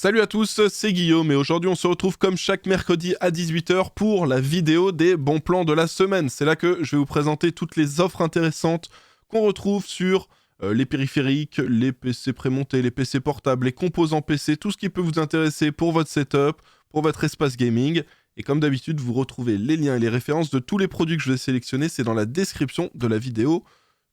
Salut à tous, c'est Guillaume et aujourd'hui on se retrouve comme chaque mercredi à 18h pour la vidéo des bons plans de la semaine. C'est là que je vais vous présenter toutes les offres intéressantes qu'on retrouve sur les périphériques, les PC prémontés, les PC portables, les composants PC, tout ce qui peut vous intéresser pour votre setup, pour votre espace gaming. Et comme d'habitude, vous retrouvez les liens et les références de tous les produits que je vais sélectionner, c'est dans la description de la vidéo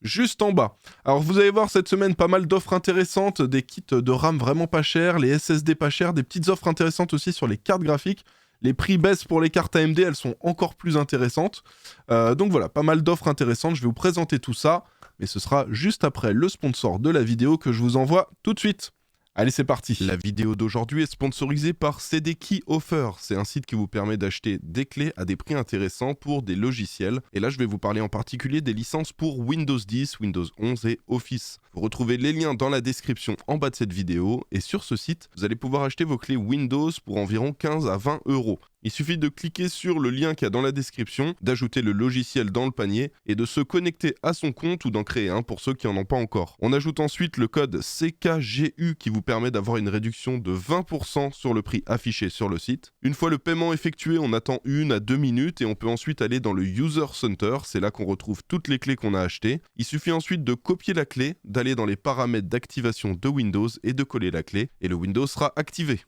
juste en bas. Alors vous allez voir cette semaine pas mal d'offres intéressantes, des kits de RAM vraiment pas chers, les SSD pas chers, des petites offres intéressantes aussi sur les cartes graphiques. Les prix baissent pour les cartes AMD, elles sont encore plus intéressantes. Donc voilà, pas mal d'offres intéressantes, je vais vous présenter tout ça, mais ce sera juste après le sponsor de la vidéo que je vous envoie tout de suite. Allez, c'est parti. La vidéo d'aujourd'hui est sponsorisée par CD Key Offer. C'est un site qui vous permet d'acheter des clés à des prix intéressants pour des logiciels. Et là, je vais vous parler en particulier des licences pour Windows 10, Windows 11 et Office. Vous retrouvez les liens dans la description en bas de cette vidéo. Et sur ce site, vous allez pouvoir acheter vos clés Windows pour environ 15 à 20 euros. Il suffit de cliquer sur le lien qu'il y a dans la description, d'ajouter le logiciel dans le panier et de se connecter à son compte ou d'en créer un pour ceux qui n'en ont pas encore. On ajoute ensuite le code CKGU qui vous permet d'avoir une réduction de 20% sur le prix affiché sur le site. Une fois le paiement effectué, on attend 1 à 2 minutes et on peut ensuite aller dans le User Center. C'est là qu'on retrouve toutes les clés qu'on a achetées. Il suffit ensuite de copier la clé, d'aller dans les paramètres d'activation de Windows et de coller la clé et le Windows sera activé.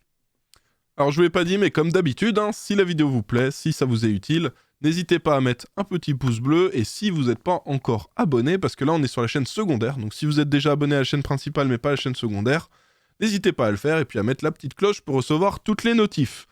Alors je ne vous l'ai pas dit, mais comme d'habitude, si la vidéo vous plaît, si ça vous est utile, n'hésitez pas à mettre un petit pouce bleu, et si vous n'êtes pas encore abonné, parce que là on est sur la chaîne secondaire, donc si vous êtes déjà abonné à la chaîne principale mais pas à la chaîne secondaire, n'hésitez pas à le faire, et puis à mettre la petite cloche pour recevoir toutes les notifs.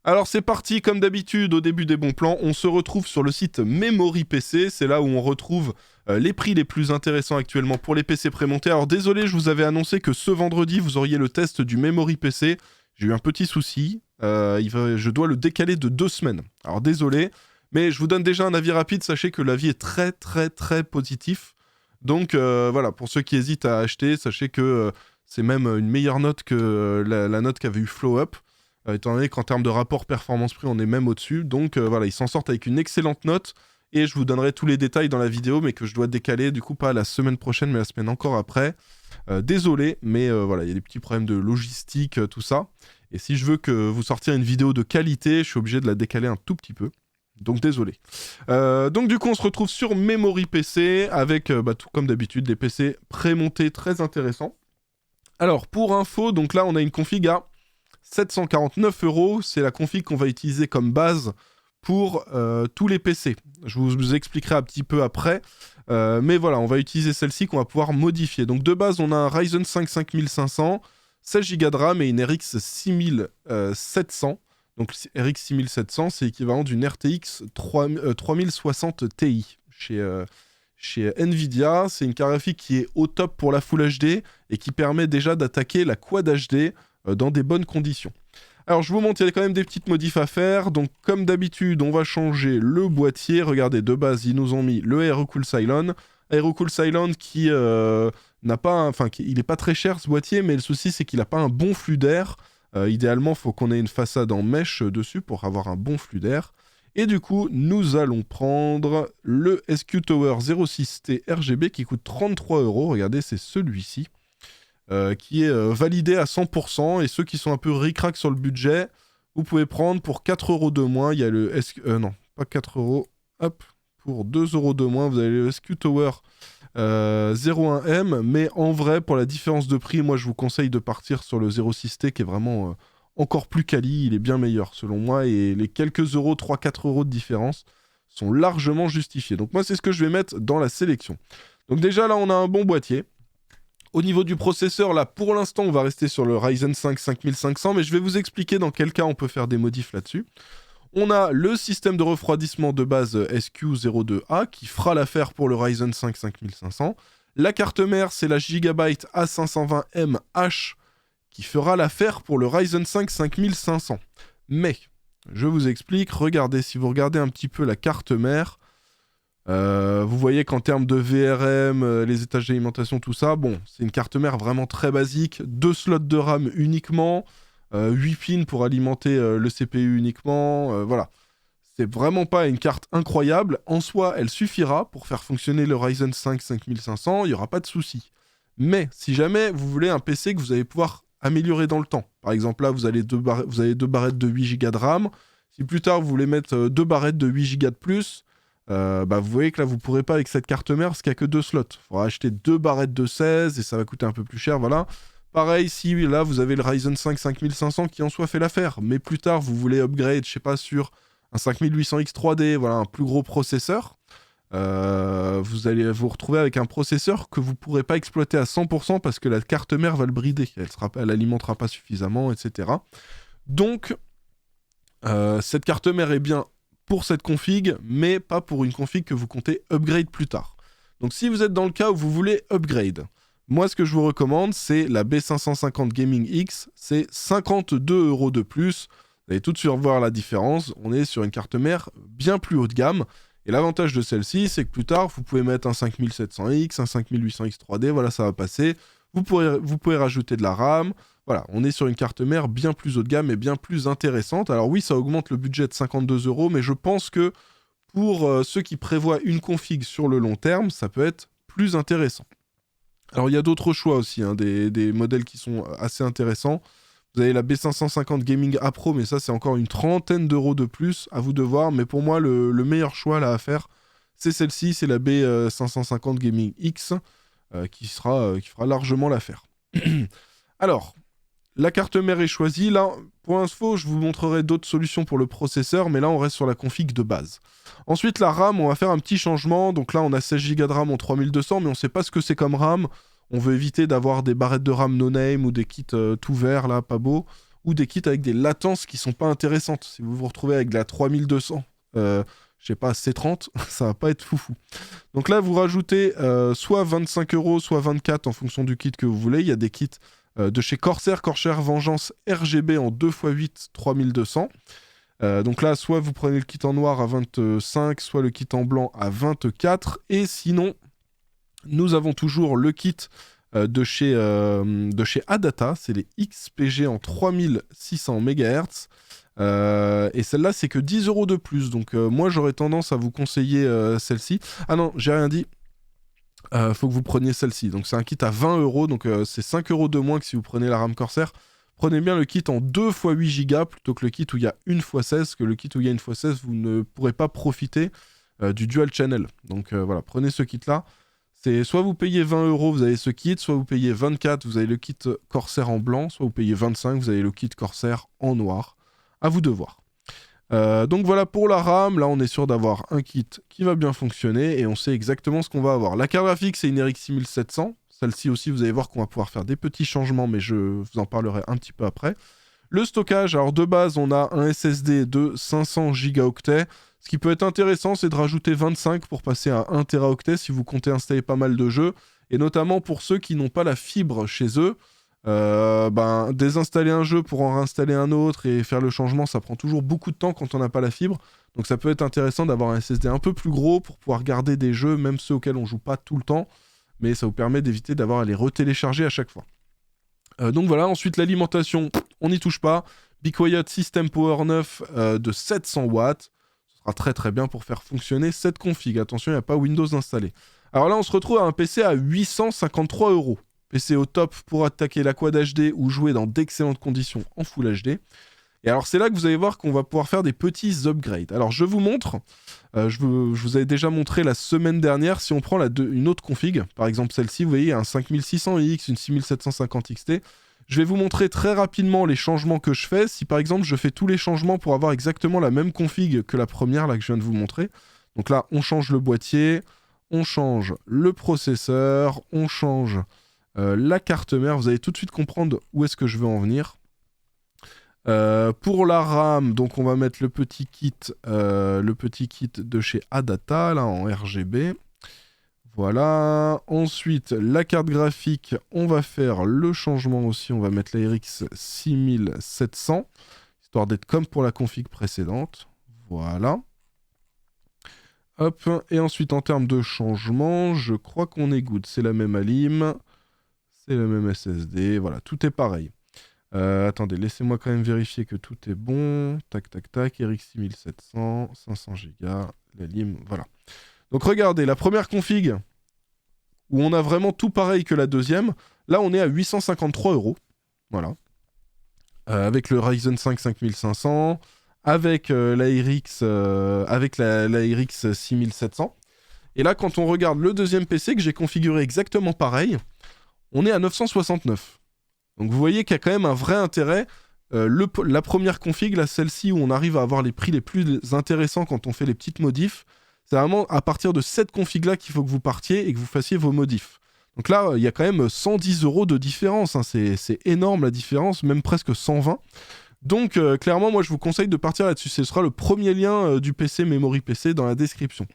Alors c'est parti, comme d'habitude, au début des bons plans, on se retrouve sur le site Memory PC, c'est là où on retrouve les prix les plus intéressants actuellement pour les PC prémontés. Alors désolé, je vous avais annoncé que ce vendredi, vous auriez le test du Memory PC. J'ai eu un petit souci, je dois le décaler de 2 semaines. Alors désolé, mais je vous donne déjà un avis rapide, sachez que l'avis est très très très positif. Donc voilà, pour ceux qui hésitent à acheter, sachez que c'est même une meilleure note que la note qu'avait eu FlowUp, étant donné qu'en termes de rapport performance-prix, on est même au-dessus. Donc voilà, ils s'en sortent avec une excellente note, et je vous donnerai tous les détails dans la vidéo, mais que je dois décaler, du coup pas la semaine prochaine, mais la semaine encore après. Désolé, mais voilà, il y a des petits problèmes de logistique, tout ça. Et si je veux que vous sortiez une vidéo de qualité, je suis obligé de la décaler un tout petit peu. Donc désolé. Donc du coup, on se retrouve sur Memory PC avec, tout comme d'habitude, des PC prémontés très intéressants. Alors, pour info, donc là, on a une config à 749 €. C'est la config qu'on va utiliser comme base pour tous les PC. Je vous expliquerai un petit peu après. Mais voilà, on va utiliser celle-ci qu'on va pouvoir modifier. Donc de base, on a un Ryzen 5 5500, 16 Go de RAM et une RX 6700. Donc RX 6700, c'est l'équivalent d'une RTX 3060 Ti chez Nvidia. C'est une carte graphique qui est au top pour la Full HD et qui permet déjà d'attaquer la Quad HD dans des bonnes conditions. Alors je vous montre, il y a quand même des petites modifs à faire. Donc comme d'habitude, on va changer le boîtier. Regardez, de base, ils nous ont mis le AeroCool Cylon. AeroCool Cylon qui n'a pas... Enfin, il n'est pas très cher ce boîtier, mais le souci c'est qu'il n'a pas un bon flux d'air. Idéalement, il faut qu'on ait une façade en mèche dessus pour avoir un bon flux d'air. Et du coup, nous allons prendre le SQ Tower 06T RGB qui coûte 33 €. Regardez, c'est celui-ci. Qui est validé à 100%, et ceux qui sont un peu ric-rac sur le budget, vous pouvez prendre pour 4 € de moins. Il y a le non, pas 4 €, hop, pour 2 € de moins, vous avez le SQ Tower 01M, mais en vrai, pour la différence de prix, moi je vous conseille de partir sur le 06T qui est vraiment encore plus quali, il est bien meilleur selon moi, et les quelques euros, 3-4 € de différence sont largement justifiés. Donc moi c'est ce que je vais mettre dans la sélection. Donc déjà là on a un bon boîtier. Au niveau du processeur, là, pour l'instant, on va rester sur le Ryzen 5 5500, mais je vais vous expliquer dans quel cas on peut faire des modifs là-dessus. On a le système de refroidissement de base SQ02A qui fera l'affaire pour le Ryzen 5 5500. La carte mère, c'est la Gigabyte A520MH qui fera l'affaire pour le Ryzen 5 5500. Mais, je vous explique, regardez, si vous regardez un petit peu la carte mère, vous voyez qu'en termes de VRM, les étages d'alimentation, tout ça, bon, c'est une carte mère vraiment très basique, 2 slots de RAM uniquement, 8 pins pour alimenter le CPU uniquement, voilà. C'est vraiment pas une carte incroyable, en soi, elle suffira pour faire fonctionner le Ryzen 5 5500, il n'y aura pas de souci. Mais, si jamais vous voulez un PC que vous allez pouvoir améliorer dans le temps. Par exemple, là, vous avez deux barrettes de 8 Go de RAM. Si plus tard, vous voulez mettre 2 barrettes de 8 Go de plus, vous voyez que là, vous ne pourrez pas avec cette carte mère parce qu'il n'y a que 2 slots. Il faudra acheter 2 barrettes de 16 et ça va coûter un peu plus cher, voilà. Pareil, si là, vous avez le Ryzen 5 5500 qui en soit fait l'affaire, mais plus tard, vous voulez upgrade, je sais pas, sur un 5800X 3D, voilà, un plus gros processeur, vous allez vous retrouver avec un processeur que vous ne pourrez pas exploiter à 100% parce que la carte mère va le brider, elle alimentera pas suffisamment, etc. Donc, cette carte mère est bien pour cette config, mais pas pour une config que vous comptez upgrade plus tard. Donc si vous êtes dans le cas où vous voulez upgrade, moi ce que je vous recommande, c'est la B550 Gaming X, c'est 52 € de plus. Vous allez tout de suite voir la différence, on est sur une carte mère bien plus haut de gamme. Et l'avantage de celle-ci, c'est que plus tard, vous pouvez mettre un 5700X, un 5800X 3D, voilà, ça va passer. Vous pouvez rajouter de la RAM. Voilà, on est sur une carte mère bien plus haut de gamme et bien plus intéressante. Alors oui, ça augmente le budget de 52 €, mais je pense que pour ceux qui prévoient une config sur le long terme, ça peut être plus intéressant. Alors il y a d'autres choix aussi, hein, des modèles qui sont assez intéressants. Vous avez la B550 Gaming A Pro, mais ça c'est encore une trentaine d'euros de plus, à vous de voir. Mais pour moi, le meilleur choix là à faire, c'est celle-ci, c'est la B550 Gaming X, qui fera largement l'affaire. Alors, la carte mère est choisie. Là, pour l'info, je vous montrerai d'autres solutions pour le processeur, mais là, on reste sur la config de base. Ensuite, la RAM, on va faire un petit changement. Donc là, on a 16 Go de RAM en 3200, mais on ne sait pas ce que c'est comme RAM. On veut éviter d'avoir des barrettes de RAM no-name ou des kits tout verts, là, pas beaux, ou des kits avec des latences qui sont pas intéressantes. Si vous vous retrouvez avec de la 3200, je sais pas, C30, ça va pas être foufou. Donc là, vous rajoutez soit 25 €, soit 24 en fonction du kit que vous voulez. Il y a des kits de chez Corsair Vengeance RGB en 2x8 3200. Donc là, soit vous prenez le kit en noir à 25, soit le kit en blanc à 24. Et sinon, nous avons toujours le kit de chez Adata, c'est les XPG en 3600 MHz. Et celle-là, c'est que 10 € de plus. Donc moi, j'aurais tendance à vous conseiller celle-ci. Ah non, j'ai rien dit. Faut que vous preniez celle-ci. Donc c'est un kit à 20 €, donc c'est 5 € de moins que si vous prenez la RAM Corsair. Prenez bien le kit en 2 x 8 Go plutôt que le kit où il y a 1 x 16, que le kit où il y a 1 x 16, vous ne pourrez pas profiter du dual channel. Donc voilà, prenez ce kit-là. C'est soit vous payez 20 €, vous avez ce kit, soit vous payez 24, vous avez le kit Corsair en blanc, soit vous payez 25, vous avez le kit Corsair en noir. À vous de voir. Donc voilà pour la RAM, là on est sûr d'avoir un kit qui va bien fonctionner et on sait exactement ce qu'on va avoir. La carte graphique c'est une RX 6700, celle-ci aussi vous allez voir qu'on va pouvoir faire des petits changements mais je vous en parlerai un petit peu après. Le stockage, alors de base on a un SSD de 500 Go. Ce qui peut être intéressant c'est de rajouter 25 pour passer à 1 Teraoctet si vous comptez installer pas mal de jeux et notamment pour ceux qui n'ont pas la fibre chez eux. Désinstaller un jeu pour en réinstaller un autre et faire le changement, ça prend toujours beaucoup de temps quand on n'a pas la fibre. Donc ça peut être intéressant d'avoir un SSD un peu plus gros pour pouvoir garder des jeux, même ceux auxquels on joue pas tout le temps. Mais ça vous permet d'éviter d'avoir à les retélécharger à chaque fois. Donc voilà, ensuite l'alimentation, on n'y touche pas. Be Quiet System Power 9 de 700 watts. Ce sera très très bien pour faire fonctionner cette config. Attention, il n'y a pas Windows installé. Alors là, on se retrouve à un PC à 853 €. PC au top pour attaquer la Quad HD ou jouer dans d'excellentes conditions en Full HD. Et alors c'est là que vous allez voir qu'on va pouvoir faire des petits upgrades. Alors je vous montre, je vous avais déjà montré la semaine dernière, si on prend une autre config, par exemple celle-ci, vous voyez un 5600X, une 6750 XT, je vais vous montrer très rapidement les changements que je fais. Si par exemple je fais tous les changements pour avoir exactement la même config que la première là que je viens de vous montrer. Donc là on change le boîtier, on change le processeur, on change la carte mère, vous allez tout de suite comprendre où est-ce que je veux en venir. Pour la RAM, donc on va mettre le petit kit de chez Adata, là en RGB. Voilà. Ensuite, la carte graphique, on va faire le changement aussi, on va mettre la RX 6700, histoire d'être comme pour la config précédente. Voilà. Hop, et ensuite en termes de changement, je crois qu'on est good, c'est la même alim. C'est le même SSD, voilà, tout est pareil. Attendez, laissez-moi quand même vérifier que tout est bon. Tac, tac, tac, RX 6700, 500 Go, la lime, voilà. Donc regardez, la première config, où on a vraiment tout pareil que la deuxième, là on est à 853 €. Voilà. Avec le Ryzen 5 5500, avec la RX, avec la RX 6700. Et là, quand on regarde le deuxième PC que j'ai configuré exactement pareil, on est à 969. Donc vous voyez qu'il y a quand même un vrai intérêt. La première config, là, celle-ci, où on arrive à avoir les prix les plus intéressants quand on fait les petites modifs, c'est vraiment à partir de cette config-là qu'il faut que vous partiez et que vous fassiez vos modifs. Donc là, il y a quand même 110 € de différence. Hein. C'est énorme la différence, même presque 120. Donc clairement, moi, je vous conseille de partir là-dessus. Ce sera le premier lien du PC Memory PC dans la description.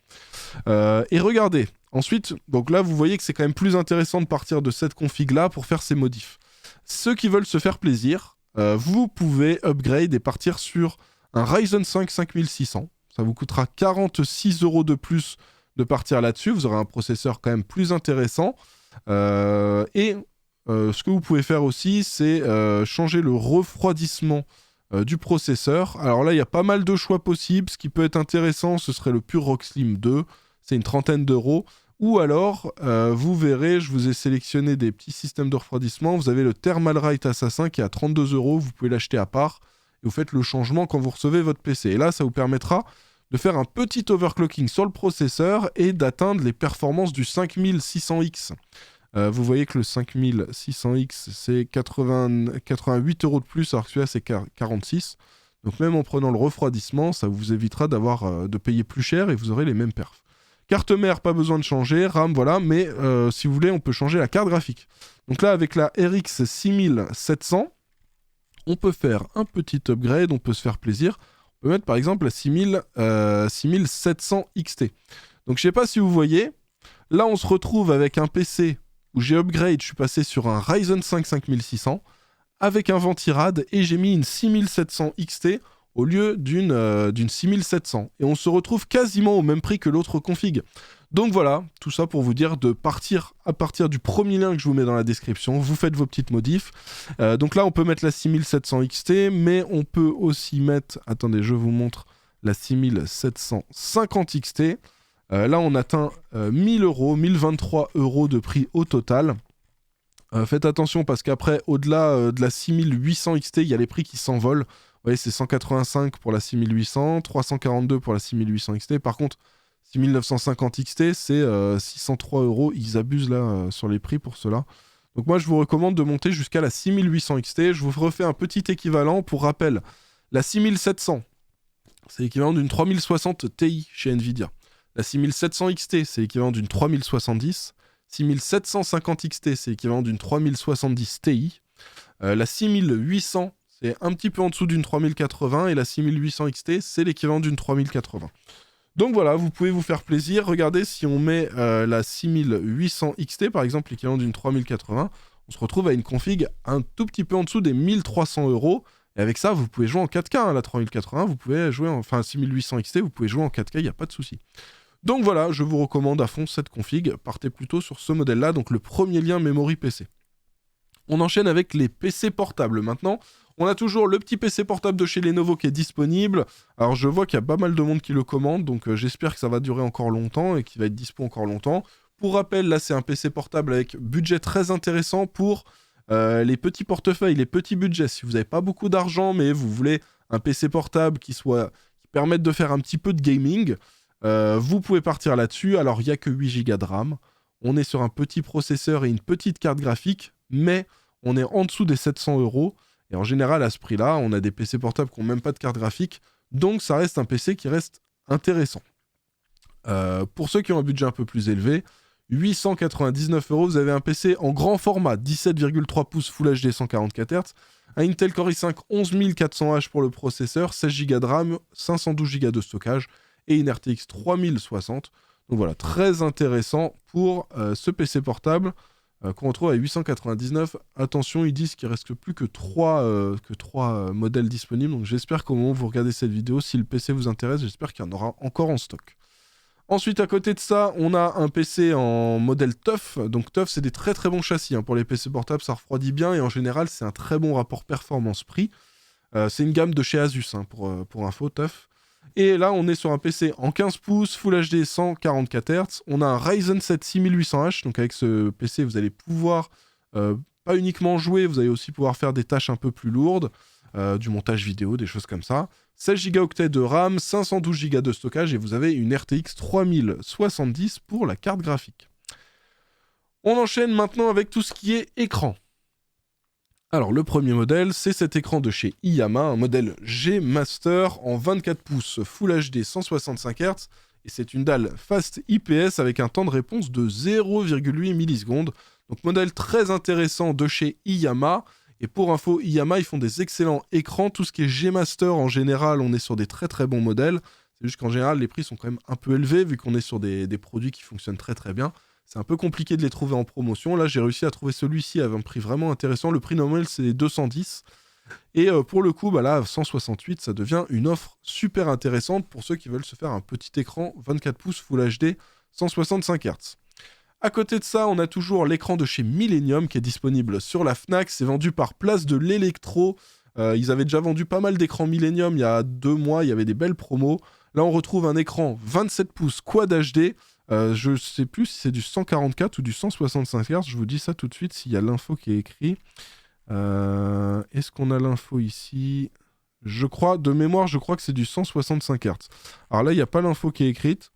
Et regardez. Ensuite, donc là, vous voyez que c'est quand même plus intéressant de partir de cette config-là pour faire ces modifs. Ceux qui veulent se faire plaisir, vous pouvez upgrade et partir sur un Ryzen 5 5600. Ça vous coûtera 46 € de plus de partir là-dessus. Vous aurez un processeur quand même plus intéressant. Ce que vous pouvez faire aussi, c'est changer le refroidissement du processeur. Alors là, il y a pas mal de choix possibles. Ce qui peut être intéressant, ce serait le Pure Rock Slim 2. C'est une trentaine d'euros. Ou alors, vous verrez, je vous ai sélectionné des petits systèmes de refroidissement. Vous avez le Thermalright Assassin qui est à 32 €. Vous pouvez l'acheter à part. Et vous faites le changement quand vous recevez votre PC. Et là, ça vous permettra de faire un petit overclocking sur le processeur et d'atteindre les performances du 5600X. Vous voyez que le 5600X, c'est 88 € de plus, alors que celui-là, c'est 46. Donc même en prenant le refroidissement, ça vous évitera de payer plus cher et vous aurez les mêmes perfs. Carte mère, pas besoin de changer, RAM, voilà, mais si vous voulez, on peut changer la carte graphique. Donc là, avec la RX 6700, on peut faire un petit upgrade, on peut se faire plaisir. On peut mettre par exemple la 6700 XT. Donc je sais pas si vous voyez, là on se retrouve avec un PC où j'ai upgrade, je suis passé sur un Ryzen 5 5600 avec un Ventirad et j'ai mis une 6700 XT au lieu d'une 6700. Et on se retrouve quasiment au même prix que l'autre config. Donc voilà, tout ça pour vous dire de partir à partir du premier lien que je vous mets dans la description. Vous faites vos petites modifs. Donc là, on peut mettre la 6700 XT, mais on peut aussi mettre... Attendez, je vous montre la 6750 XT. Là, on atteint 1000 €, 1023 € de prix au total. Faites attention parce qu'après, au-delà de la 6800 XT, il y a les prix qui s'envolent. Vous voyez, c'est 185 pour la 6800, 342 pour la 6800 XT. Par contre, 6950 XT, c'est 603 €. Ils abusent là sur les prix pour cela. Donc moi, je vous recommande de monter jusqu'à la 6800 XT. Je vous refais un petit équivalent. Pour rappel, la 6700, c'est l'équivalent d'une 3060 Ti chez Nvidia. La 6700 XT, c'est l'équivalent d'une 3070. 6750 XT, c'est l'équivalent d'une 3070 Ti. La 6800, c'est un petit peu en dessous d'une 3080. Et la 6800 XT, c'est l'équivalent d'une 3080. Donc voilà, vous pouvez vous faire plaisir. Regardez, si on met la 6800 XT, par exemple, l'équivalent d'une 3080, on se retrouve à une config un tout petit peu en dessous des 1300 €. Et avec ça, vous pouvez jouer en 4K, hein, la 3080, vous pouvez jouer enfin 6800 XT, vous pouvez jouer en 4K, il n'y a pas de souci. Donc voilà, je vous recommande à fond cette config. Partez plutôt sur ce modèle-là, donc le premier lien Memory PC. On enchaîne avec les PC portables maintenant. On a toujours le petit PC portable de chez Lenovo qui est disponible. Alors je vois qu'il y a pas mal de monde qui le commande, donc j'espère que ça va durer encore longtemps et qu'il va être dispo encore longtemps. Pour rappel, là c'est un PC portable avec budget très intéressant pour les petits portefeuilles, les petits budgets. Si vous n'avez pas beaucoup d'argent mais vous voulez un PC portable qui permette de faire un petit peu de gaming, vous pouvez partir là-dessus. Alors il n'y a que 8 Go de RAM. On est sur un petit processeur et une petite carte graphique, mais on est en dessous des 700 €. Et en général, à ce prix-là, on a des PC portables qui n'ont même pas de carte graphique. Donc, ça reste un PC qui reste intéressant. Pour ceux qui ont un budget un peu plus élevé, 899 €, vous avez un PC en grand format, 17,3 pouces Full HD 144 Hz, un Intel Core i5 11400H pour le processeur, 16 Go de RAM, 512 Go de stockage et une RTX 3060. Donc voilà, très intéressant pour ce PC portable. Qu'on retrouve à 899. Attention, ils disent qu'il ne reste plus que 3 modèles disponibles. Donc j'espère qu'au moment où vous regardez cette vidéo, si le PC vous intéresse, j'espère qu'il y en aura encore en stock. Ensuite, à côté de ça, on a un PC en modèle TUF. Donc TUF, c'est des très très bons châssis. Hein. Pour les PC portables, ça refroidit bien et en général, c'est un très bon rapport performance-prix. C'est une gamme de chez Asus, hein, pour info, TUF. Et là, on est sur un PC en 15 pouces, Full HD 144 Hz. On a un Ryzen 7 6800H. Donc avec ce PC, vous allez pouvoir pas uniquement jouer, vous allez aussi pouvoir faire des tâches un peu plus lourdes, du montage vidéo, des choses comme ça. 16 Go de RAM, 512 Go de stockage et vous avez une RTX 3070 pour la carte graphique. On enchaîne maintenant avec tout ce qui est écran. Alors le premier modèle, c'est cet écran de chez Iyama, un modèle G Master en 24 pouces Full HD 165 Hz et c'est une dalle Fast IPS avec un temps de réponse de 0,8 millisecondes. Donc modèle très intéressant de chez Iyama. Et pour info, Iyama, ils font des excellents écrans. Tout ce qui est G-Master, en général, on est sur des très très bons modèles. C'est juste qu'en général, les prix sont quand même un peu élevés, vu qu'on est sur des produits qui fonctionnent très très bien. C'est un peu compliqué de les trouver en promotion. Là, j'ai réussi à trouver celui-ci avec un prix vraiment intéressant. Le prix normal, c'est 210. Et pour le coup, bah là, 168, ça devient une offre super intéressante pour ceux qui veulent se faire un petit écran 24 pouces Full HD 165 Hz. À côté de ça, on a toujours l'écran de chez Millennium qui est disponible sur la Fnac. C'est vendu par Place de l'Électro. Ils avaient déjà vendu pas mal d'écrans Millennium il y a 2 mois. Il y avait des belles promos. Là, on retrouve un écran 27 pouces Quad HD. Je sais plus si c'est du 144 ou du 165 Hz. Je vous dis ça tout de suite s'il y a l'info qui est écrite. Est-ce qu'on a l'info ici ? Je crois, de mémoire, je crois que c'est du 165 Hz. Alors là, il n'y a pas l'info qui est écrite.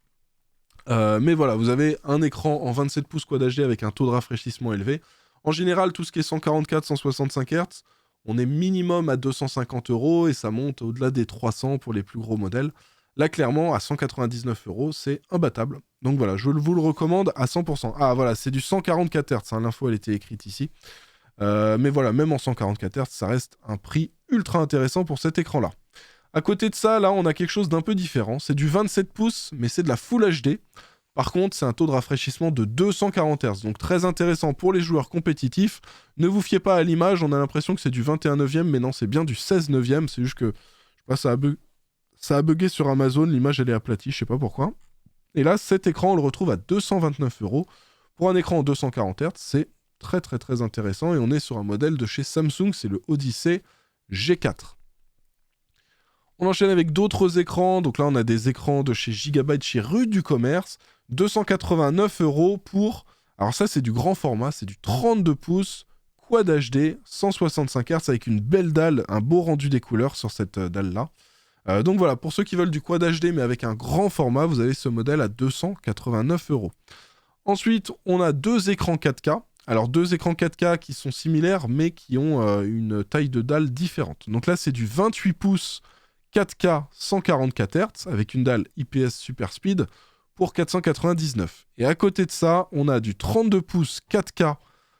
Mais voilà, vous avez un écran en 27 pouces Quad HD avec un taux de rafraîchissement élevé. En général, tout ce qui est 144, 165 Hz, on est minimum à 250 € et ça monte au-delà des 300 pour les plus gros modèles. Là, clairement, à 199 €, c'est imbattable. Donc voilà, je vous le recommande à 100%. Ah voilà, c'est du 144 Hz, hein, l'info elle était écrite ici. Mais voilà, même en 144 Hz, ça reste un prix ultra intéressant pour cet écran-là. À côté de ça, là, on a quelque chose d'un peu différent. C'est du 27 pouces, mais c'est de la Full HD. Par contre, c'est un taux de rafraîchissement de 240 Hz, donc très intéressant pour les joueurs compétitifs. Ne vous fiez pas à l'image, on a l'impression que c'est du 21 neuvième, mais non, c'est bien du 16 neuvième. C'est juste que, je sais pas, ça a bugué sur Amazon, l'image elle est aplatie, je sais pas pourquoi. Et là, cet écran, on le retrouve à 229 €. Pour un écran en 240 Hz, c'est très très très intéressant, et on est sur un modèle de chez Samsung, c'est le Odyssey G4. On enchaîne avec d'autres écrans. Donc là, on a des écrans de chez Gigabyte, chez Rue du Commerce. 289 € pour... Alors ça, c'est du grand format. C'est du 32 pouces Quad HD, 165 Hz avec une belle dalle, un beau rendu des couleurs sur cette dalle-là. Donc voilà, pour ceux qui veulent du Quad HD, mais avec un grand format, vous avez ce modèle à 289 €. Ensuite, on a deux écrans 4K. Alors, deux écrans 4K qui sont similaires, mais qui ont une taille de dalle différente. Donc là, c'est du 28 pouces 4K 144 Hz avec une dalle IPS Super Speed pour 499. Et à côté de ça, on a du 32 pouces 4K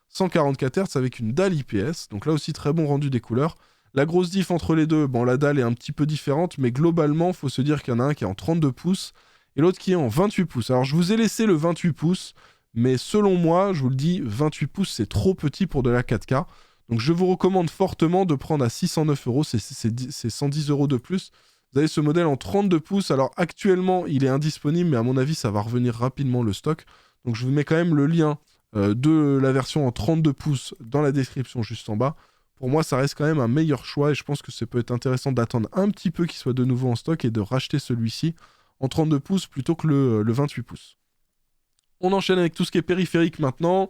144 Hz avec une dalle IPS. Donc là aussi, très bon rendu des couleurs. La grosse diff entre les deux, bon, la dalle est un petit peu différente, mais globalement, il faut se dire qu'il y en a un qui est en 32 pouces et l'autre qui est en 28 pouces. Alors, je vous ai laissé le 28 pouces, mais selon moi, je vous le dis, 28 pouces, c'est trop petit pour de la 4K. Donc je vous recommande fortement de prendre à 609 €, c'est 110 € de plus. Vous avez ce modèle en 32 pouces. Alors actuellement, il est indisponible, mais à mon avis, ça va revenir rapidement le stock. Donc je vous mets quand même le lien de la version en 32 pouces dans la description juste en bas. Pour moi, ça reste quand même un meilleur choix et je pense que ça peut être intéressant d'attendre un petit peu qu'il soit de nouveau en stock et de racheter celui-ci en 32 pouces plutôt que le 28 pouces. On enchaîne avec tout ce qui est périphérique maintenant.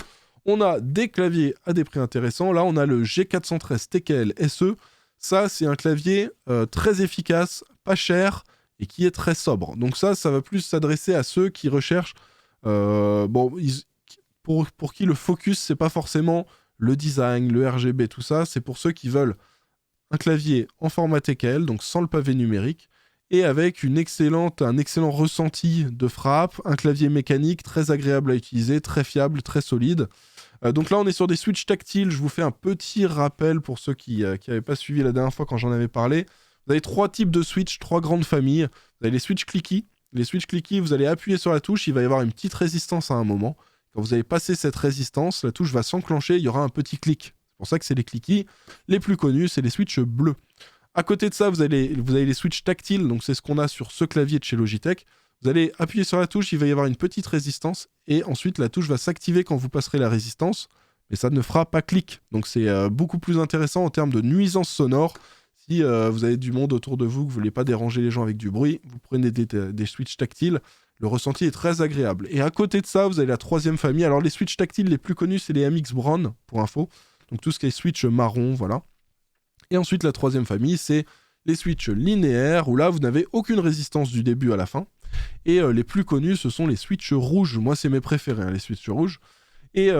On a des claviers à des prix intéressants. Là, on a le G413 TKL SE. Ça, c'est un clavier très efficace, pas cher et qui est très sobre. Donc ça va plus s'adresser à ceux qui recherchent... pour qui le focus, c'est pas forcément le design, le RGB, tout ça. C'est pour ceux qui veulent un clavier en format TKL, donc sans le pavé numérique, et avec un excellent ressenti de frappe, un clavier mécanique très agréable à utiliser, très fiable, très solide. Donc là, on est sur des switches tactiles. Je vous fais un petit rappel pour ceux qui n'avaient pas suivi la dernière fois quand j'en avais parlé. Vous avez 3 types de switches, 3 grandes familles. Vous avez les switches clicky. Les switches clicky, vous allez appuyer sur la touche, il va y avoir une petite résistance à un moment. Quand vous allez passer cette résistance, la touche va s'enclencher, il y aura un petit clic. C'est pour ça que c'est les clicky. Les plus connus, c'est les switches bleus. À côté de ça, vous avez les switches tactiles, donc c'est ce qu'on a sur ce clavier de chez Logitech. Vous allez appuyer sur la touche, il va y avoir une petite résistance, et ensuite la touche va s'activer quand vous passerez la résistance, mais ça ne fera pas clic. Donc c'est beaucoup plus intéressant en termes de nuisance sonore. Si vous avez du monde autour de vous, que vous ne voulez pas déranger les gens avec du bruit, vous prenez des switches tactiles, le ressenti est très agréable. Et à côté de ça, vous avez la troisième famille. Alors les switches tactiles les plus connus, c'est les MX Brown, pour info. donc tout ce qui est switch marron, voilà. Et ensuite, la troisième famille, c'est les switches linéaires, où là, vous n'avez aucune résistance du début à la fin. Et les plus connus, ce sont les switches rouges. Moi, c'est mes préférés, hein, les switches rouges. Et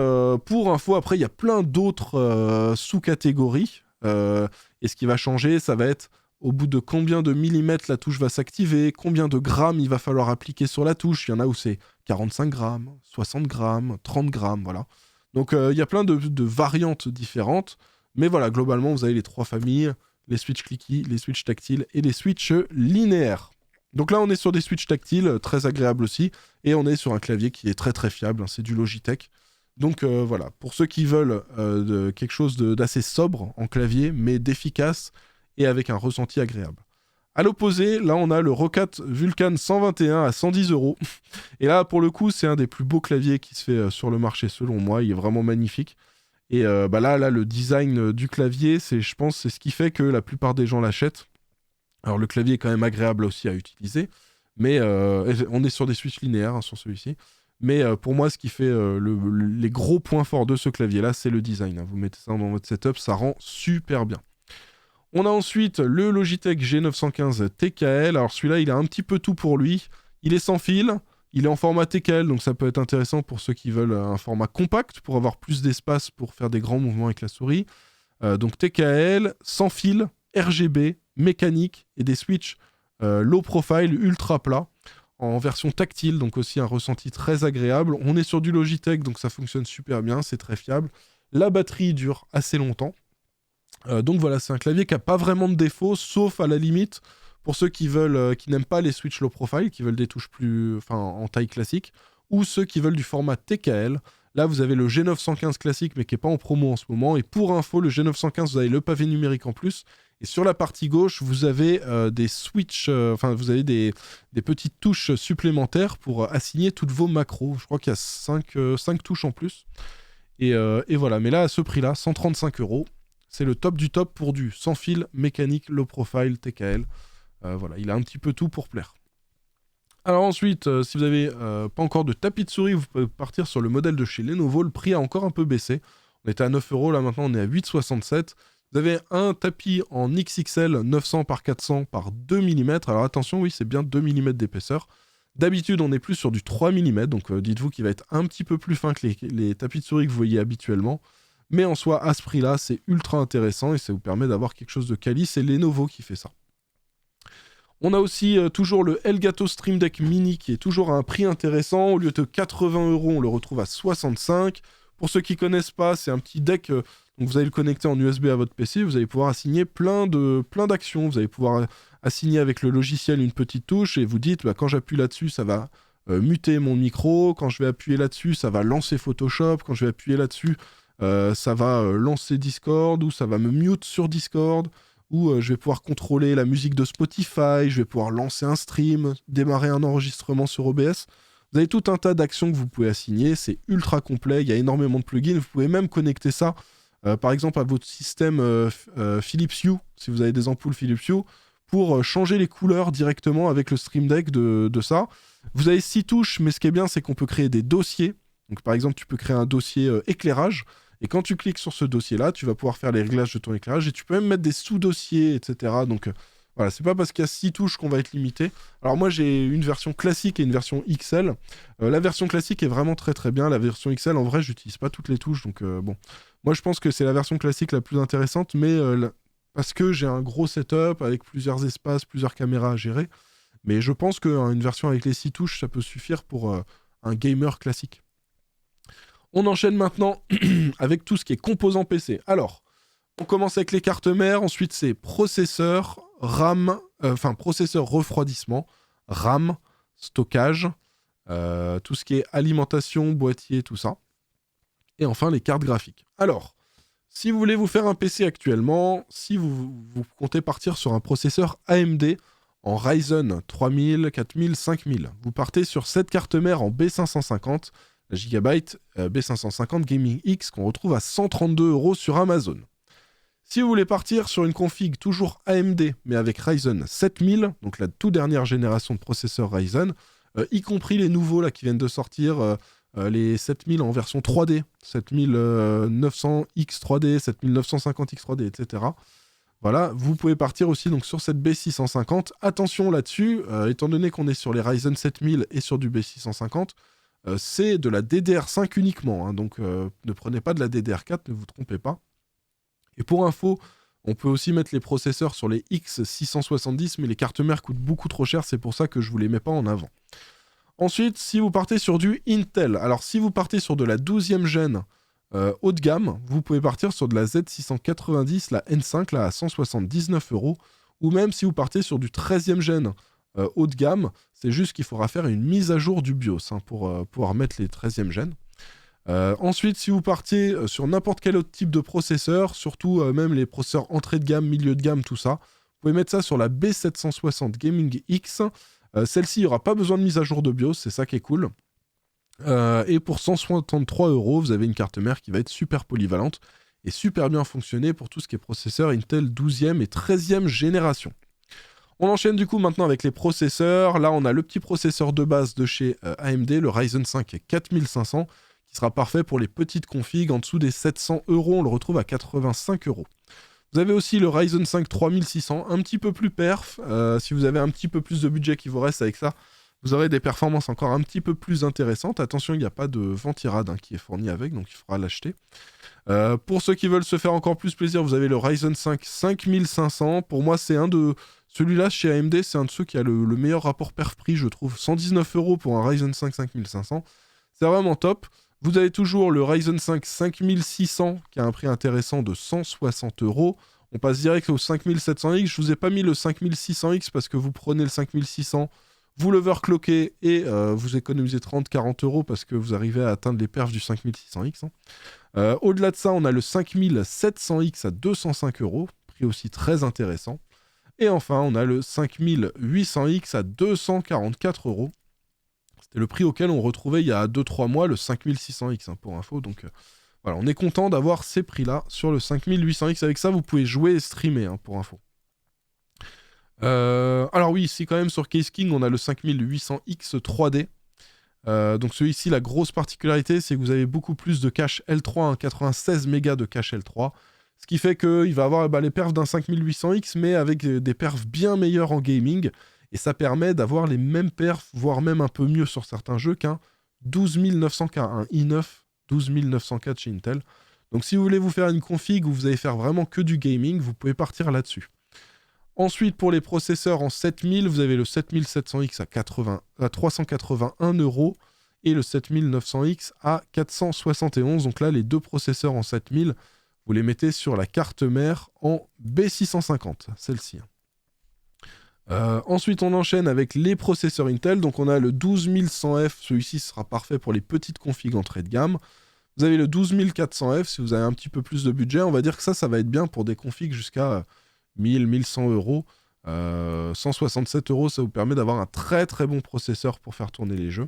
pour info, après, il y a plein d'autres sous-catégories. Et ce qui va changer, ça va être au bout de combien de millimètres la touche va s'activer, combien de grammes il va falloir appliquer sur la touche. Il y en a où c'est 45 grammes, 60 grammes, 30 grammes, voilà. Donc il y a plein de variantes différentes. Mais voilà, globalement, vous avez les trois familles, les switches clicky, les switches tactiles et les switches linéaires. Donc là, on est sur des switches tactiles, très agréables aussi, et on est sur un clavier qui est très très fiable, hein, c'est du Logitech. Donc voilà, pour ceux qui veulent quelque chose d'assez sobre en clavier, mais d'efficace et avec un ressenti agréable. À l'opposé, là on a le Roccat Vulcan 121 à 110 €. Et là, pour le coup, c'est un des plus beaux claviers qui se fait sur le marché, selon moi. Il est vraiment magnifique. Et là, le design du clavier, je pense, c'est ce qui fait que la plupart des gens l'achètent. Alors le clavier est quand même agréable aussi à utiliser, mais on est sur des switches linéaires, hein, sur celui-ci. Mais pour moi, ce qui fait les gros points forts de ce clavier-là, c'est le design, hein. Vous mettez ça dans votre setup, ça rend super bien. On a ensuite le Logitech G915 TKL. Alors celui-là, il a un petit peu tout pour lui. Il est sans fil, il est en format TKL, donc ça peut être intéressant pour ceux qui veulent un format compact, pour avoir plus d'espace pour faire des grands mouvements avec la souris. Donc TKL, sans fil, RGB, mécanique et des switches low profile, ultra plat, en version tactile, donc aussi un ressenti très agréable. On est sur du Logitech, donc ça fonctionne super bien, c'est très fiable. La batterie dure assez longtemps. Donc voilà, c'est un clavier qui n'a pas vraiment de défauts, sauf à la limite pour ceux qui n'aiment pas les switch low profile, qui veulent des touches en taille classique, ou ceux qui veulent du format TKL. Là, vous avez le G915 classique, mais qui n'est pas en promo en ce moment. Et pour info, le G915, vous avez le pavé numérique en plus. Et sur la partie gauche, vous avez des switches, vous avez des petites touches supplémentaires pour assigner toutes vos macros. Je crois qu'il y a 5 touches en plus. Et voilà, mais là, à ce prix-là, 135 €, c'est le top du top pour du sans fil, mécanique, low profile, TKL. Voilà, il a un petit peu tout pour plaire. Alors ensuite, si vous n'avez pas encore de tapis de souris, vous pouvez partir sur le modèle de chez Lenovo. Le prix a encore un peu baissé. On était à 9 €, là maintenant on est à 8,67 €. Vous avez un tapis en XXL 900 par 400 par 2 mm. Alors attention, oui, c'est bien 2 mm d'épaisseur. D'habitude, on est plus sur du 3 mm, donc dites-vous qu'il va être un petit peu plus fin que les tapis de souris que vous voyez habituellement. Mais en soi, à ce prix-là, c'est ultra intéressant et ça vous permet d'avoir quelque chose de quali. C'est Lenovo qui fait ça. On a aussi toujours le Elgato Stream Deck Mini qui est toujours à un prix intéressant. Au lieu de 80 €, on le retrouve à 65 €. Pour ceux qui ne connaissent pas, c'est un petit deck. Donc vous allez le connecter en USB à votre PC. Vous allez pouvoir assigner plein d'actions. Vous allez pouvoir assigner avec le logiciel une petite touche et vous dites quand j'appuie là-dessus, ça va muter mon micro. Quand je vais appuyer là-dessus, ça va lancer Photoshop. Quand je vais appuyer là-dessus, ça va lancer Discord ou ça va me mute sur Discord. Où je vais pouvoir contrôler la musique de Spotify, je vais pouvoir lancer un stream, démarrer un enregistrement sur OBS. Vous avez tout un tas d'actions que vous pouvez assigner, c'est ultra complet, il y a énormément de plugins. Vous pouvez même connecter ça, par exemple, à votre système Philips Hue, si vous avez des ampoules Philips Hue, pour changer les couleurs directement avec le Stream Deck de ça. Vous avez 6 touches, mais ce qui est bien, c'est qu'on peut créer des dossiers. Donc par exemple, tu peux créer un dossier éclairage. Et quand tu cliques sur ce dossier-là, tu vas pouvoir faire les réglages de ton éclairage et tu peux même mettre des sous-dossiers, etc. Donc voilà, c'est pas parce qu'il y a 6 touches qu'on va être limité. Alors moi, j'ai une version classique et une version XL. La version classique est vraiment très très bien. La version XL, en vrai, j'utilise pas toutes les touches. Donc bon, moi je pense que c'est la version classique la plus intéressante, mais parce que j'ai un gros setup avec plusieurs espaces, plusieurs caméras à gérer. Mais je pense qu'une version avec les 6 touches, ça peut suffire pour un gamer classique. On enchaîne maintenant avec tout ce qui est composants PC. Alors, on commence avec les cartes mères, ensuite c'est processeur, RAM, processeur refroidissement, RAM, stockage, tout ce qui est alimentation, boîtier, tout ça. Et enfin les cartes graphiques. Alors, si vous voulez vous faire un PC actuellement, si vous comptez partir sur un processeur AMD en Ryzen 3000, 4000, 5000, vous partez sur cette carte mère en B550, la Gigabyte B550 Gaming X qu'on retrouve à 132 € sur Amazon. Si vous voulez partir sur une config toujours AMD mais avec Ryzen 7000, donc la toute dernière génération de processeurs Ryzen, y compris les nouveaux là, qui viennent de sortir, les 7000 en version 3D, 7900X 3D, 7950X 3D, etc. Voilà, vous pouvez partir aussi donc sur cette B650. Attention là-dessus, étant donné qu'on est sur les Ryzen 7000 et sur du B650, c'est de la DDR5 uniquement, hein, donc ne prenez pas de la DDR4, ne vous trompez pas. Et pour info, on peut aussi mettre les processeurs sur les X670, mais les cartes mères coûtent beaucoup trop cher, c'est pour ça que je ne vous les mets pas en avant. Ensuite, si vous partez sur du Intel, alors si vous partez sur de la 12e gêne haut de gamme, vous pouvez partir sur de la Z690, la N5, là, à 179 €, ou même si vous partez sur du 13e gêne haut de gamme, c'est juste qu'il faudra faire une mise à jour du BIOS hein, pour pouvoir mettre les 13e gènes. Ensuite, si vous partez sur n'importe quel autre type de processeur, surtout même les processeurs entrée de gamme, milieu de gamme, tout ça, vous pouvez mettre ça sur la B760 Gaming X. Celle-ci, il n'y aura pas besoin de mise à jour de BIOS, c'est ça qui est cool. Et pour 163 €, vous avez une carte mère qui va être super polyvalente et super bien fonctionner pour tout ce qui est processeur Intel 12e et 13e génération. On enchaîne du coup maintenant avec les processeurs. Là, on a le petit processeur de base de chez AMD, le Ryzen 5 4500, qui sera parfait pour les petites configs. En dessous des 700 €, on le retrouve à 85 €. Vous avez aussi le Ryzen 5 3600, un petit peu plus perf. Si vous avez un petit peu plus de budget qui vous reste avec ça, vous aurez des performances encore un petit peu plus intéressantes. Attention, il n'y a pas de ventirad qui est fourni avec, donc il faudra l'acheter. Pour ceux qui veulent se faire encore plus plaisir, vous avez le Ryzen 5 5500. Pour moi, c'est un de... Celui-là, chez AMD, c'est un de ceux qui a le meilleur rapport perf-prix, je trouve. 119 € pour un Ryzen 5 5500. C'est vraiment top. Vous avez toujours le Ryzen 5 5600 qui a un prix intéressant de 160 €. On passe direct au 5700X. Je vous ai pas mis le 5600X parce que vous prenez le 5600, vous l'overclockez et vous économisez 30-40 € parce que vous arrivez à atteindre les perfs du 5600X. Hein. Au-delà de ça, on a le 5700X à 205 €, prix aussi très intéressant. Et enfin, on a le 5800X à 244 €. C'était le prix auquel on retrouvait il y a 2-3 mois le 5600X, hein, pour info. Donc voilà, on est content d'avoir ces prix-là sur le 5800X. Avec ça, vous pouvez jouer et streamer, hein, pour info. Alors oui, ici quand même sur Case King, on a le 5800X 3D. Donc celui-ci, la grosse particularité, c'est que vous avez beaucoup plus de cache L3, hein, 96 mégas de cache L3. Ce qui fait qu'il va avoir les perfs d'un 5800X, mais avec des perfs bien meilleurs en gaming. Et ça permet d'avoir les mêmes perfs, voire même un peu mieux sur certains jeux qu'un 12900K, un i9 12904 chez Intel. Donc si vous voulez vous faire une config où vous allez faire vraiment que du gaming, vous pouvez partir là-dessus. Ensuite, pour les processeurs en 7000, vous avez le 7700X à 381 € et le 7900X à 471. Donc là, les deux processeurs en 7000, vous les mettez sur la carte mère en B650, celle-ci. Ensuite, on enchaîne avec les processeurs Intel. Donc, on a le 12100F. Celui-ci sera parfait pour les petites configs entrée de gamme. Vous avez le 12400F si vous avez un petit peu plus de budget. On va dire que ça va être bien pour des configs jusqu'à 1000-1100 €. 167 €, ça vous permet d'avoir un très très bon processeur pour faire tourner les jeux.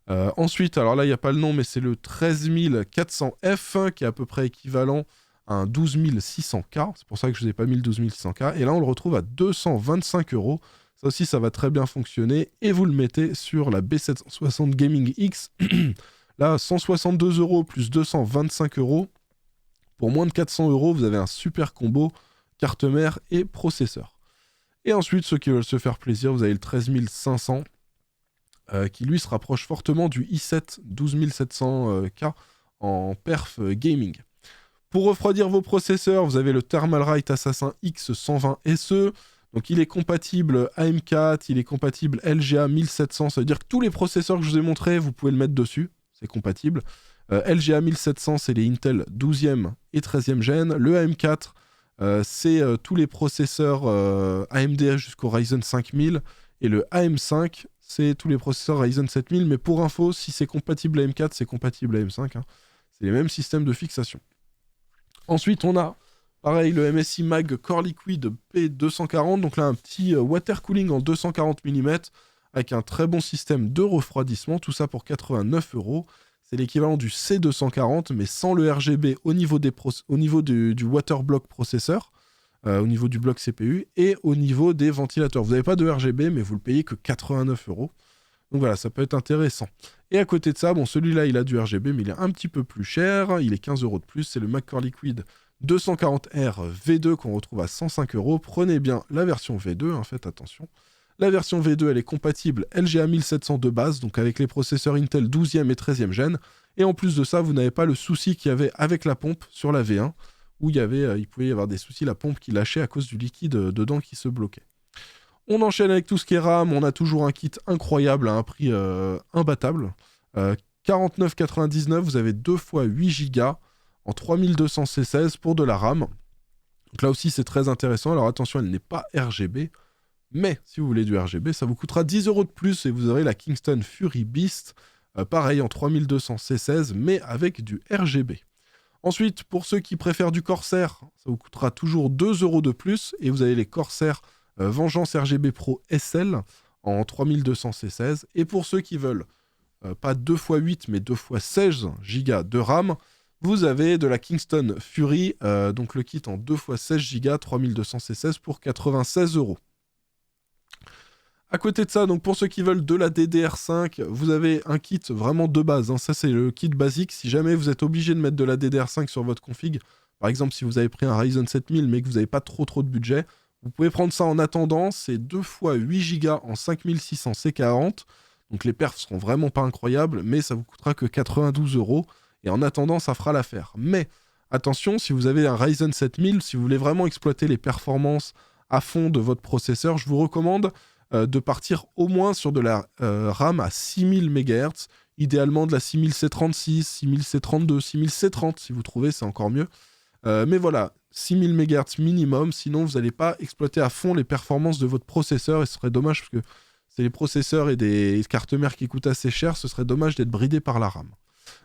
Ensuite, alors là, il n'y a pas le nom, mais c'est le 13400F qui est à peu près équivalent un 12600K, c'est pour ça que je ne vous ai pas mis le 12600K, et là on le retrouve à 225 €. Ça aussi, ça va très bien fonctionner, et vous le mettez sur la B760 Gaming X. Là, 162 € plus 225 €. Pour moins de 400 €, vous avez un super combo carte mère et processeur. Et ensuite, ceux qui veulent se faire plaisir, vous avez le 13500, qui lui se rapproche fortement du i7 12700K en perf gaming. Pour refroidir vos processeurs, vous avez le Thermalright Assassin X120 SE. Donc il est compatible AM4, il est compatible LGA 1700. Ça veut dire que tous les processeurs que je vous ai montrés, vous pouvez le mettre dessus. C'est compatible. LGA 1700, c'est les Intel 12e et 13e gène. Le AM4, c'est tous les processeurs AMD jusqu'au Ryzen 5000. Et le AM5, c'est tous les processeurs Ryzen 7000. Mais pour info, si c'est compatible AM4, c'est compatible AM5. Hein. C'est les mêmes systèmes de fixation. Ensuite, on a, pareil, le MSI Mag Core Liquid P240. Donc là, un petit water cooling en 240 mm avec un très bon système de refroidissement. Tout ça pour 89 €. C'est l'équivalent du C240, mais sans le RGB au niveau, du water block processeur, au niveau du bloc CPU, et au niveau des ventilateurs. Vous n'avez pas de RGB, mais vous le payez que 89 €. Donc voilà, ça peut être intéressant. Et à côté de ça, bon, celui-là, il a du RGB, mais il est un petit peu plus cher. Il est 15 € de plus. C'est le Mac Core Liquid 240R V2 qu'on retrouve à 105 €. Prenez bien la version V2, hein, faites attention. La version V2, elle est compatible LGA 1700 de base, donc avec les processeurs Intel 12e et 13e gen. Et en plus de ça, vous n'avez pas le souci qu'il y avait avec la pompe sur la V1, où il pouvait y avoir des soucis, la pompe qui lâchait à cause du liquide dedans qui se bloquait. On enchaîne avec tout ce qui est RAM. On a toujours un kit incroyable à un prix imbattable. 49,99, vous avez 2 fois 8 Go en 3200 C16 pour de la RAM. Donc là aussi, c'est très intéressant. Alors attention, elle n'est pas RGB. Mais si vous voulez du RGB, ça vous coûtera 10 € de plus et vous aurez la Kingston Fury Beast. Pareil, en 3200 C16, mais avec du RGB. Ensuite, pour ceux qui préfèrent du Corsair, ça vous coûtera toujours 2 € de plus. Et vous avez les Corsair Vengeance RGB Pro SL en 3200 C16. Et pour ceux qui veulent pas 2 x 8 mais 2 x 16 Go de RAM, vous avez de la Kingston Fury, donc le kit en 2 x 16 Go 3200 C16 pour 96 €. À côté de ça, donc pour ceux qui veulent de la DDR5, vous avez un kit vraiment de base, hein. Ça c'est le kit basique. Si jamais vous êtes obligé de mettre de la DDR5 sur votre config, par exemple si vous avez pris un Ryzen 7000 mais que vous n'avez pas trop de budget, vous pouvez prendre ça en attendant. C'est 2 x 8 Go en 5600 C40. Donc les perfs seront vraiment pas incroyables, mais ça vous coûtera que 92 €. Et en attendant, ça fera l'affaire. Mais attention, si vous avez un Ryzen 7000, si vous voulez vraiment exploiter les performances à fond de votre processeur, je vous recommande de partir au moins sur de la RAM à 6000 MHz, idéalement de la 6000C36, 6000C32, 6000C30, si vous trouvez, c'est encore mieux. Mais voilà, 6000 MHz minimum, sinon vous n'allez pas exploiter à fond les performances de votre processeur, et ce serait dommage parce que c'est les processeurs et des cartes mères qui coûtent assez cher, ce serait dommage d'être bridé par la RAM.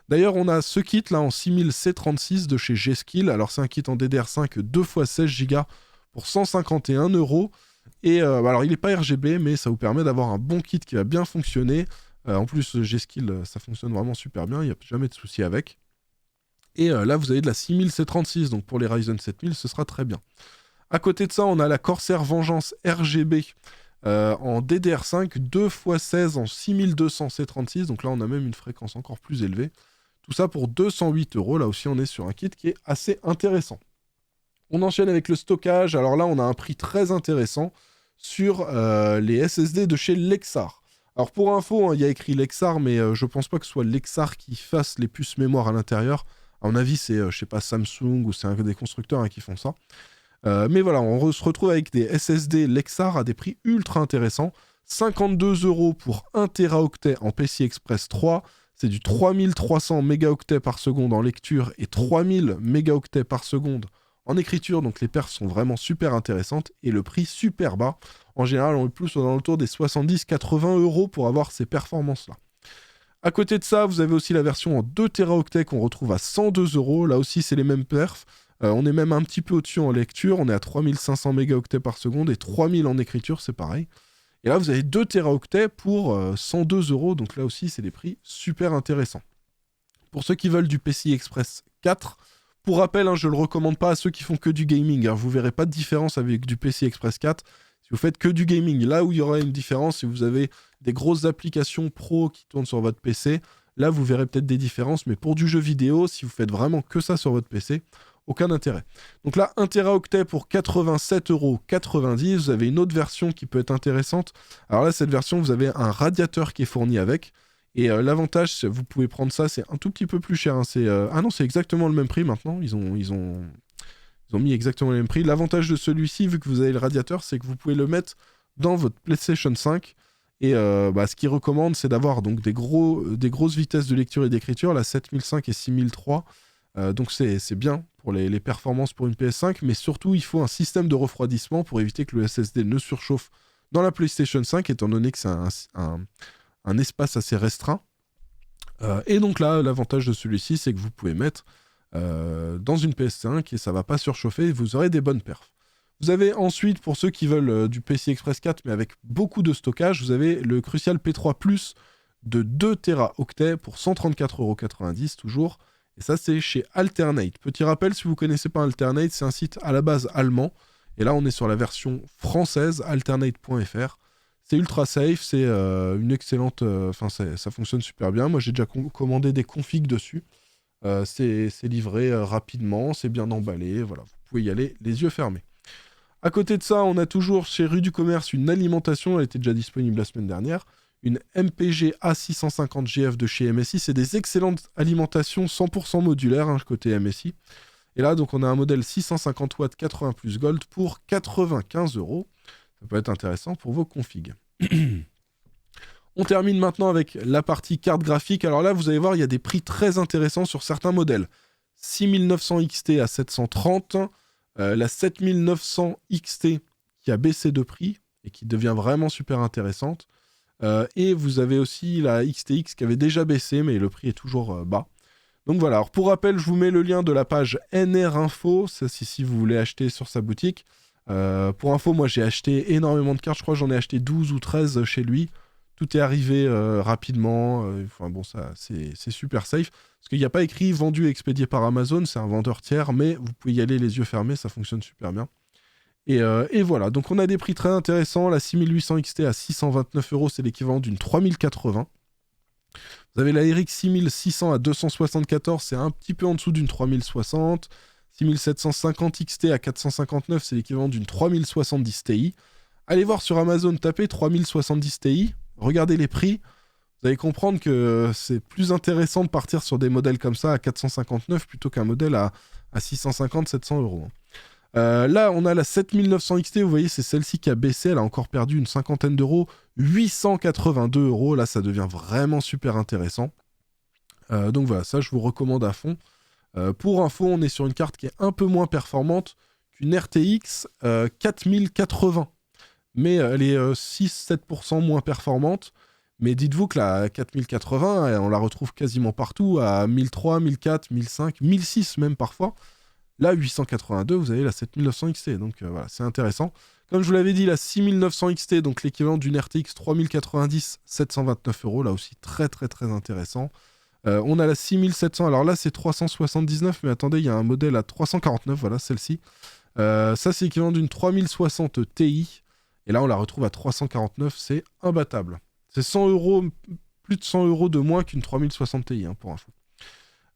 D'ailleurs, on a ce kit là en 6000C36 de chez G-Skill. Alors c'est un kit en DDR5 2 x 16 Go pour 151 €. Et alors il n'est pas RGB, mais ça vous permet d'avoir un bon kit qui va bien fonctionner. En plus, G-Skill, ça fonctionne vraiment super bien, il n'y a jamais de souci avec. Et là, vous avez de la 6000C36, donc pour les Ryzen 7000, ce sera très bien. À côté de ça, on a la Corsair Vengeance RGB en DDR5, 2 x 16 en 6200C36, donc là, on a même une fréquence encore plus élevée. Tout ça pour 208 €. Là aussi, on est sur un kit qui est assez intéressant. On enchaîne avec le stockage. Alors là, on a un prix très intéressant sur les SSD de chez Lexar. Alors pour info, hein, il y a écrit Lexar, mais je pense pas que ce soit Lexar qui fasse les puces mémoire à l'intérieur. À mon avis, c'est, je sais pas, Samsung ou c'est un des constructeurs hein, qui font ça. Mais voilà, on se retrouve avec des SSD Lexar à des prix ultra intéressants. 52 € pour 1 Teraoctet en PCI Express 3. C'est du 3300 mégaoctets par seconde en lecture et 3000 mégaoctets par seconde en écriture. Donc les perfs sont vraiment super intéressantes et le prix super bas. En général, on est plus dans autour des 70-80 € pour avoir ces performances-là. À côté de ça, vous avez aussi la version en 2 Teraoctets qu'on retrouve à 102 €. Là aussi, c'est les mêmes perfs. On est même un petit peu au-dessus en lecture. On est à 3500 mégaoctets par seconde et 3000 en écriture, c'est pareil. Et là, vous avez 2 Teraoctets pour 102 €. Donc là aussi, c'est des prix super intéressants. Pour ceux qui veulent du PCI Express 4, pour rappel, hein, je ne le recommande pas à ceux qui font que du gaming. Hein. Vous ne verrez pas de différence avec du PCI Express 4 si vous faites que du gaming. Là où il y aura une différence, si vous avez des grosses applications pro qui tournent sur votre PC, là vous verrez peut-être des différences. Mais pour du jeu vidéo, si vous faites vraiment que ça sur votre PC, aucun intérêt. Donc là, 1 Teraoctet pour 87,90 €. Vous avez une autre version qui peut être intéressante. Alors là, cette version, vous avez un radiateur qui est fourni avec. Et l'avantage, vous pouvez prendre ça, c'est un tout petit peu plus cher. Hein. Ah non, c'est exactement le même prix maintenant. Ils ont mis exactement le même prix. L'avantage de celui-ci, vu que vous avez le radiateur, c'est que vous pouvez le mettre dans votre PlayStation 5. Et ce qu'ils recommandent, c'est d'avoir donc des grosses vitesses de lecture et d'écriture, la 7005 et 6003. Donc c'est bien pour les performances pour une PS5, mais surtout, il faut un système de refroidissement pour éviter que le SSD ne surchauffe dans la PlayStation 5, étant donné que c'est un espace assez restreint. Et donc là, l'avantage de celui-ci, c'est que vous pouvez mettre dans une PS5 et ça ne va pas surchauffer et vous aurez des bonnes perfs. Vous avez ensuite, pour ceux qui veulent du PCI Express 4 mais avec beaucoup de stockage, vous avez le Crucial P3 Plus de 2 Teraoctets pour 134,90 € toujours. Et ça, c'est chez Alternate. Petit rappel, si vous ne connaissez pas Alternate, c'est un site à la base allemand. Et là, on est sur la version française, alternate.fr. C'est ultra safe, c'est une excellente... Enfin, ça fonctionne super bien. Moi, j'ai déjà commandé des configs dessus. C'est livré rapidement, c'est bien emballé. Voilà, vous pouvez y aller les yeux fermés. À côté de ça, on a toujours chez Rue du Commerce une alimentation. Elle était déjà disponible la semaine dernière. Une MPG A650GF de chez MSI. C'est des excellentes alimentations 100% modulaires, hein, côté MSI. Et là, donc, on a un modèle 650 watts 80 plus Gold pour 95 €. Ça peut être intéressant pour vos configs. On termine maintenant avec la partie carte graphique. Alors là, vous allez voir, il y a des prix très intéressants sur certains modèles. 6900 XT à 730, la 7900 XT qui a baissé de prix et qui devient vraiment super intéressante. Et vous avez aussi la XTX qui avait déjà baissé, mais le prix est toujours bas. Donc voilà, alors pour rappel, je vous mets le lien de la page NR Info, ça, si vous voulez acheter sur sa boutique. Pour info, moi j'ai acheté énormément de cartes, je crois que j'en ai acheté 12 ou 13 chez lui. Tout est arrivé rapidement, enfin bon, ça c'est super safe. Parce qu'il n'y a pas écrit vendu et expédié par Amazon, c'est un vendeur tiers, mais vous pouvez y aller les yeux fermés, ça fonctionne super bien. Et voilà, donc on a des prix très intéressants. La 6800 XT à 629 €, c'est l'équivalent d'une 3080. Vous avez la RX 6600 à 274, c'est un petit peu en dessous d'une 3060. 6750 XT à 459, c'est l'équivalent d'une 3070 Ti. Allez voir sur Amazon, tapez 3070 Ti, regardez les prix. Vous allez comprendre que c'est plus intéressant de partir sur des modèles comme ça à 459 plutôt qu'un modèle à 650-700 €. Là, on a la 7900 XT, vous voyez, c'est celle-ci qui a baissé, elle a encore perdu une cinquantaine d'euros, 882 €, là ça devient vraiment super intéressant. Donc voilà, ça je vous recommande à fond. Pour info, on est sur une carte qui est un peu moins performante qu'une RTX 4080, mais elle est 6-7% moins performante. Mais dites-vous que la 4080, on la retrouve quasiment partout, à 1003, 1004, 1005, 1006 même parfois. Là, 882, vous avez la 7900 XT, donc voilà, c'est intéressant. Comme je vous l'avais dit, la 6900 XT, donc l'équivalent d'une RTX 3090, 729 €, là aussi très très très intéressant. On a la 6700, alors là c'est 379, mais attendez, il y a un modèle à 349, voilà, celle-ci. Ça c'est l'équivalent d'une 3060 Ti, et là on la retrouve à 349, c'est imbattable. C'est 100 €, plus de 100 € de moins qu'une 3060 Ti, hein, pour info.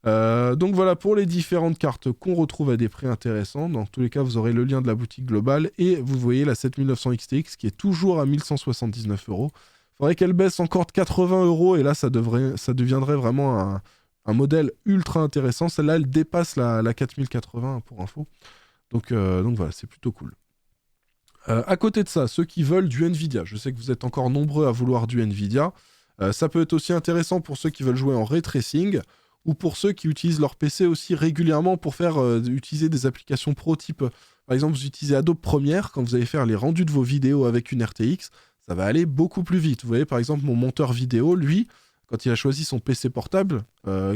Donc voilà pour les différentes cartes qu'on retrouve à des prix intéressants. Dans tous les cas, vous aurez le lien de la boutique globale et vous voyez la 7900 XTX qui est toujours à 1179 €. Il faudrait qu'elle baisse encore de 80 € et là ça deviendrait vraiment un modèle ultra intéressant. Celle-là, elle dépasse la 4080 pour info. Donc voilà, c'est plutôt cool. À côté de ça, ceux qui veulent du Nvidia, je sais que vous êtes encore nombreux à vouloir du Nvidia. Ça peut être aussi intéressant pour ceux qui veulent jouer en ray tracing, ou pour ceux qui utilisent leur PC aussi régulièrement pour faire utiliser des applications pro type, par exemple, vous utilisez Adobe Premiere, quand vous allez faire les rendus de vos vidéos avec une RTX, ça va aller beaucoup plus vite. Vous voyez, par exemple, mon monteur vidéo, lui, quand il a choisi son PC portable,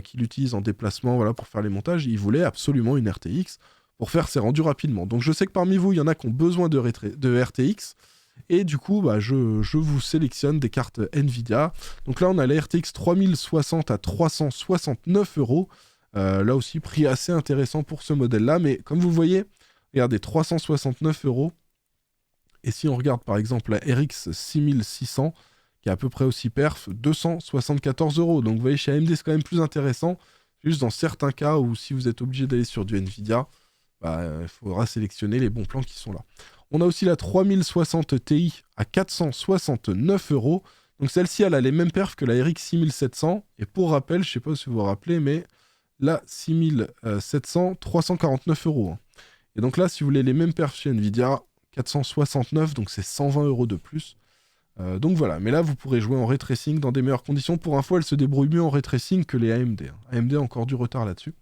qu'il utilise en déplacement voilà, pour faire les montages, il voulait absolument une RTX pour faire ses rendus rapidement. Donc je sais que parmi vous, il y en a qui ont besoin de RTX, et du coup, je vous sélectionne des cartes Nvidia. Donc là, on a la RTX 3060 à 369 €. Là aussi, prix assez intéressant pour ce modèle-là. Mais comme vous voyez, regardez, 369 €. Et si on regarde par exemple la RX 6600, qui est à peu près aussi perf, 274 €. Donc vous voyez, chez AMD, c'est quand même plus intéressant. Juste dans certains cas où si vous êtes obligé d'aller sur du Nvidia, il faudra sélectionner les bons plans qui sont là. On a aussi la 3060 Ti à 469 €. Donc celle-ci, elle a les mêmes perfs que la RX 6700. Et pour rappel, je ne sais pas si vous vous rappelez, mais la 6700, 349 €. Et donc là, si vous voulez les mêmes perfs chez Nvidia, 469, donc c'est 120 € de plus. Donc voilà, mais là, vous pourrez jouer en ray tracing dans des meilleures conditions. Pour info, elle se débrouille mieux en ray tracing que les AMD. AMD a encore du retard là-dessus.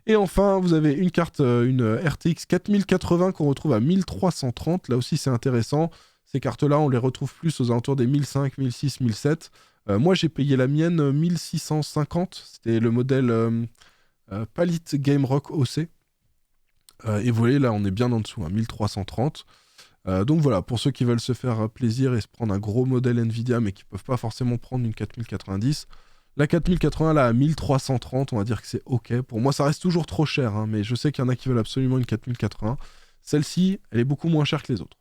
Et enfin, vous avez une carte, une RTX 4080 qu'on retrouve à 1330. Là aussi, c'est intéressant. Ces cartes-là, on les retrouve plus aux alentours des 1005, 1006, 1007. Moi, j'ai payé la mienne 1650. C'était le modèle Palit Game Rock OC. Et vous voyez, là, on est bien en dessous, 1330. Donc voilà, pour ceux qui veulent se faire plaisir et se prendre un gros modèle Nvidia, mais qui ne peuvent pas forcément prendre une 4090, la 4080, là, à 1330, on va dire que c'est OK. Pour moi, ça reste toujours trop cher, hein, mais je sais qu'il y en a qui veulent absolument une 4080. Celle-ci, elle est beaucoup moins chère que les autres.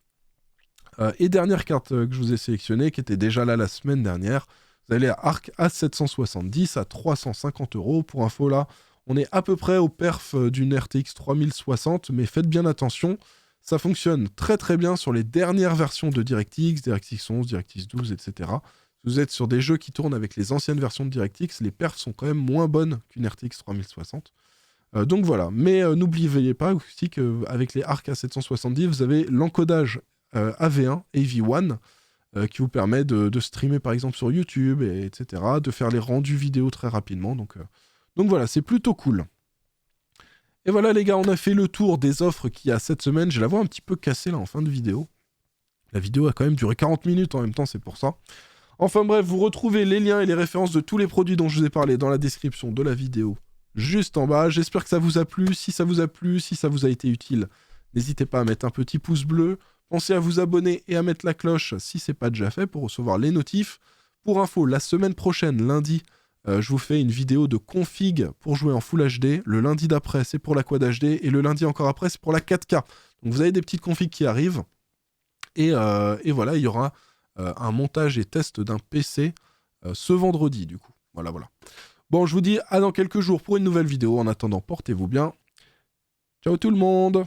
Et dernière carte que je vous ai sélectionnée, qui était déjà là la semaine dernière, vous allez à Arc A770 à 350 €. Pour info, là, on est à peu près au perf d'une RTX 3060, mais faites bien attention, ça fonctionne très très bien sur les dernières versions de DirectX, DirectX 11, DirectX 12, etc. Si vous êtes sur des jeux qui tournent avec les anciennes versions de DirectX, les perfs sont quand même moins bonnes qu'une RTX 3060. Donc voilà, mais n'oubliez pas aussi qu'avec les Arc A770, vous avez l'encodage AV1, AV1, qui vous permet de streamer par exemple sur YouTube, etc., de faire les rendus vidéo très rapidement. Donc voilà, c'est plutôt cool. Et voilà les gars, on a fait le tour des offres qu'il y a cette semaine. J'ai la voix un petit peu cassée là en fin de vidéo. La vidéo a quand même duré 40 minutes en même temps, c'est pour ça. Enfin bref, vous retrouvez les liens et les références de tous les produits dont je vous ai parlé dans la description de la vidéo juste en bas. J'espère que ça vous a plu. Si ça vous a plu, si ça vous a été utile, n'hésitez pas à mettre un petit pouce bleu. Pensez à vous abonner et à mettre la cloche si ce n'est pas déjà fait pour recevoir les notifs. Pour info, la semaine prochaine, lundi, je vous fais une vidéo de config pour jouer en Full HD. Le lundi d'après, c'est pour la Quad HD. Et le lundi encore après, c'est pour la 4K. Donc vous avez des petites configs qui arrivent. Et voilà, il y aura un montage et test d'un PC ce vendredi, du coup. Voilà. Bon, je vous dis à dans quelques jours pour une nouvelle vidéo. En attendant, portez-vous bien. Ciao tout le monde!